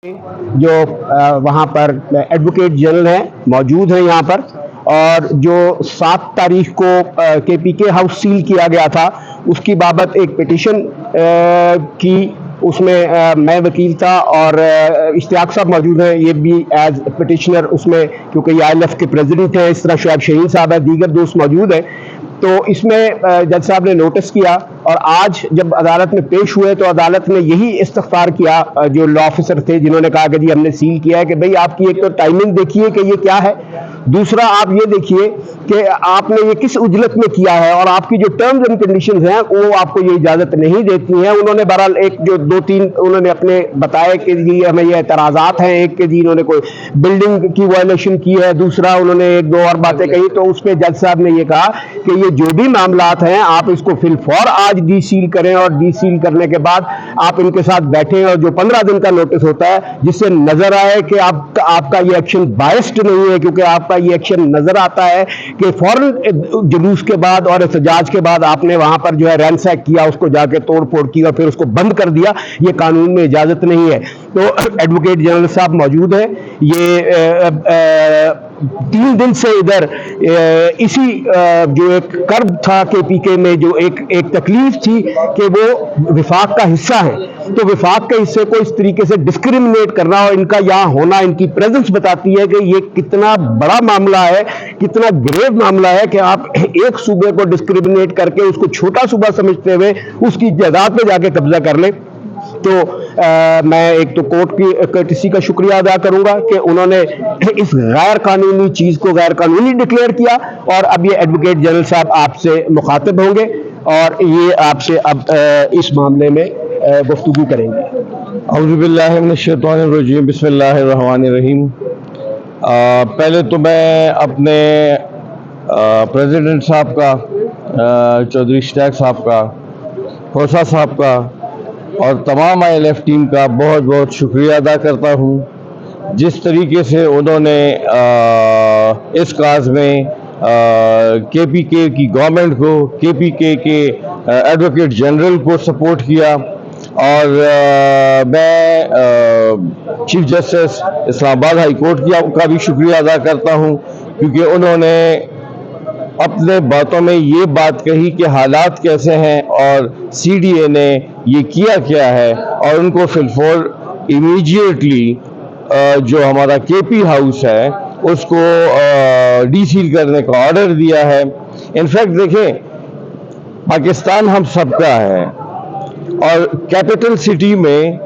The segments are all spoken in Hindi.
जो वहाँ पर एडवोकेट जनरल हैं मौजूद हैं यहाँ पर। और जो 7 तारीख को केपीके हाउस सील किया गया था उसकी बाबत एक पिटीशन की, उसमें मैं वकील था और इश्तियाक साहब मौजूद हैं, ये भी एज पिटिशनर उसमें, क्योंकि ये ILF के प्रेसिडेंट हैं। इस तरह शुएब शहीन साहब है, दीगर दोस्त मौजूद हैं। तो इसमें जज साहब ने नोटिस किया और आज जब अदालत में पेश हुए तो अदालत ने यही इस्तग़फ़ार किया, जो लॉ ऑफिसर थे जिन्होंने कहा कि जी हमने सील किया है, कि भाई आपकी एक तो टाइमिंग देखिए कि ये क्या है, दूसरा आप ये देखिए कि आपने ये किस उजलत में किया है और आपकी जो टर्म्स एंड कंडीशंस हैं वो आपको ये इजाज़त नहीं देती हैं। उन्होंने बहरहाल एक जो 2-3 उन्होंने अपने बताए कि जी हमें ये एतराज़ात हैं, एक कि जी इन्होंने कोई बिल्डिंग की वायलेशन की है, दूसरा उन्होंने 1-2 और बातें कही। तो उस पर जज साहब ने ये कहा कि ये जो भी मामलात हैं आप इसको फिलफौर आज डी सील करें और डी सील करने के बाद आप इनके साथ बैठें और जो 15 दिन का नोटिस होता है जिससे नजर आए कि आपका ये एक्शन बायस्ड नहीं है, क्योंकि आपका ये एक्शन नजर आता है कि फौरन जुलूस के बाद और एहतजाज के बाद आपने वहां पर जो है रैंसैक किया, उसको जाके तोड़ फोड़ की और फिर उसको बंद कर दिया। ये कानून में इजाजत नहीं है। तो एडवोकेट जनरल साहब मौजूद हैं, ये 3 दिन से इधर इसी जो एक कर्ब था केपीके में, जो एक तकलीफ थी कि वो विफाक का हिस्सा है, तो विफाक के हिस्से को इस तरीके से डिस्क्रिमिनेट करना और इनका यहाँ होना, इनकी प्रेजेंस बताती है कि ये कितना बड़ा मामला है, कितना ग्रेव मामला है कि आप एक सूबे को डिस्क्रिमिनेट करके उसको छोटा सूबा समझते हुए उसकी जायदाद पे जाके कब्जा कर लें। तो मैं एक तो कोर्ट की कर्टिसी का शुक्रिया अदा करूंगा कि उन्होंने इस गैर कानूनी चीज को गैर कानूनी डिक्लेयर किया और अब ये एडवोकेट जनरल साहब आपसे मुखातिब होंगे और ये आपसे अब इस मामले में गुफ्तगू करेंगे। औज़ु बिल्लाहि मिनश शैतानिर रजीम, बिस्मिल्लाहिर रहमानिर रहीम। पहले तो मैं अपने प्रेसिडेंट साहब का, चौधरी इश्तियाक साहब का, खोसा साहब का और तमाम ILF टीम का बहुत बहुत शुक्रिया अदा करता हूँ। जिस तरीके से उन्होंने इस काज में KPK की गवर्नमेंट को, KPK के एडवोकेट जनरल को सपोर्ट किया और मैं chief justice Islamabad high court का भी शुक्रिया अदा करता हूँ, क्योंकि उन्होंने अपने बातों में ये बात कही कि हालात कैसे हैं और CDA ने ये किया क्या है और उनको फिलफौर इमीडिएटली जो हमारा KP हाउस है उसको डीसील करने का ऑर्डर दिया है। इनफैक्ट देखें, पाकिस्तान हम सबका है और कैपिटल सिटी में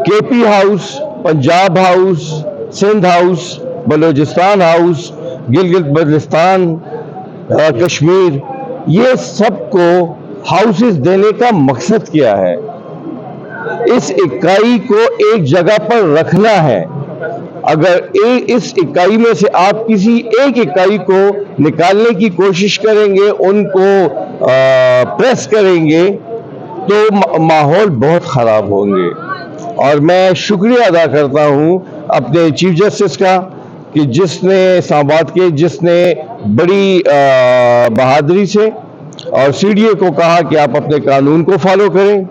KP house, Punjab house, Sindh house, Balochistan house, Gilgit Baltistan, Kashmir, ये सबको हाउसेस देने का मकसद क्या है? इस इकाई को एक जगह पर रखना है। अगर इस इकाई में से आप किसी एक इकाई को निकालने की कोशिश करेंगे, उनको प्रेस करेंगे, तो माहौल बहुत ख़राब होंगे। और मैं शुक्रिया अदा करता हूँ अपने चीफ जस्टिस का कि जिसने इस्लामाबाद के जिसने बड़ी बहादुरी से और CDA को कहा कि आप अपने कानून को फॉलो करें,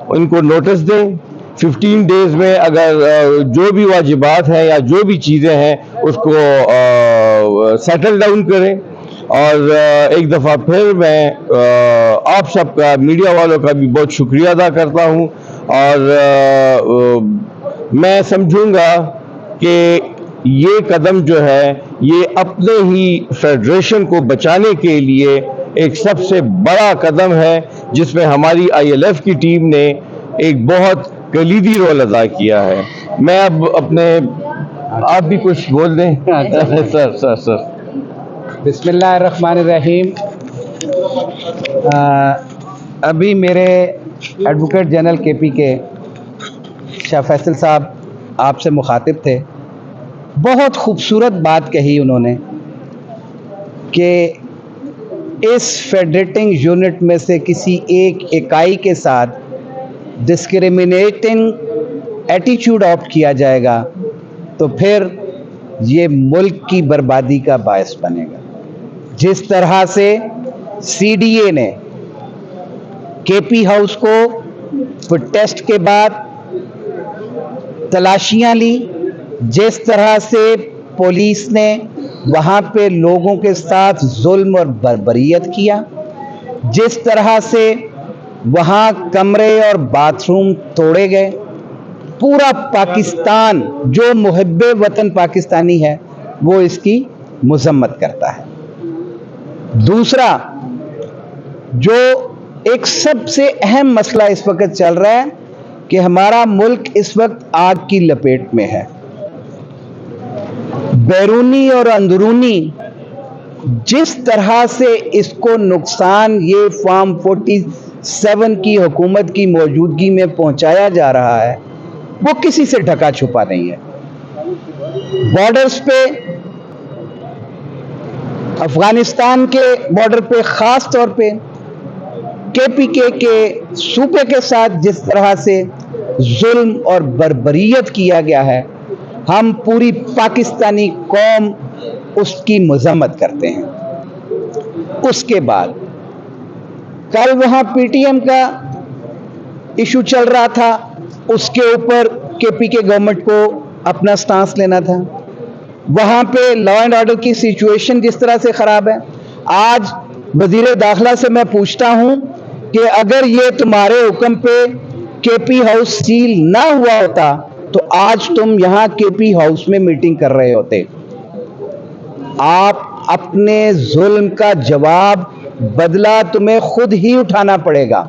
उनको नोटिस दें, 15 डेज में अगर जो भी वाजिबात हैं या जो भी चीज़ें हैं उसको सेटल डाउन करें। और एक दफ़ा फिर मैं आप सबका, मीडिया वालों का भी बहुत शुक्रिया अदा करता हूँ। और मैं समझूंगा कि ये कदम जो है ये अपने ही फेडरेशन को बचाने के लिए एक सबसे बड़ा कदम है, जिसमें हमारी ILF की टीम ने एक बहुत कलीदी रोल अदा किया है। मैं अब अपने, आप भी कुछ बोल दें। सर बिस्मिल्लाहिर्रहमानिर्रहीम। अभी मेरे advocate general KPK Shah Faisal साहब आपसे मुखातिब थे। बहुत खूबसूरत बात कही उन्होंने कि इस फेडरेटिंग यूनिट में से किसी एक इकाई के साथ डिस्क्रिमिनेटिंग एटीट्यूड ऑप्ट किया जाएगा तो फिर ये मुल्क की बर्बादी का बायस बनेगा। जिस तरह से CDA ने KP हाउस को प्रोटेस्ट के बाद तलाशियां ली, जिस तरह से पुलिस ने वहां पे लोगों के साथ जुल्म और बर्बरियत किया, जिस तरह से वहां कमरे और बाथरूम तोड़े गए, पूरा पाकिस्तान जो मुहिब्बे वतन पाकिस्तानी है वो इसकी मजम्मत करता है। दूसरा, जो एक सबसे अहम मसला इस वक्त चल रहा है कि हमारा मुल्क इस वक्त आग की लपेट में है। बैरूनी और अंदरूनी जिस तरह से इसको नुकसान ये फार्म 47 की हुकूमत की मौजूदगी में पहुंचाया जा रहा है, वो किसी से ढका छुपा नहीं है। बॉर्डर्स पे, अफगानिस्तान के बॉर्डर पे खास तौर पे केपीके के सूबे के साथ जिस तरह से जुल्म और बर्बरियत किया गया है, हम पूरी पाकिस्तानी कौम उसकी मजम्मत करते हैं। उसके बाद कल वहां पीटीएम का इशू चल रहा था, उसके ऊपर केपीके गवर्नमेंट को अपना स्टांस लेना था। वहां पे लॉ एंड ऑर्डर की सिचुएशन जिस तरह से खराब है, आज वजीर दाखिला से मैं पूछता हूं कि अगर ये तुम्हारे हुक्म पे केपी हाउस सील ना हुआ होता तो आज तुम यहां केपी हाउस में मीटिंग कर रहे होते। आप अपने जुल्म का जवाब, बदला तुम्हें खुद ही उठाना पड़ेगा।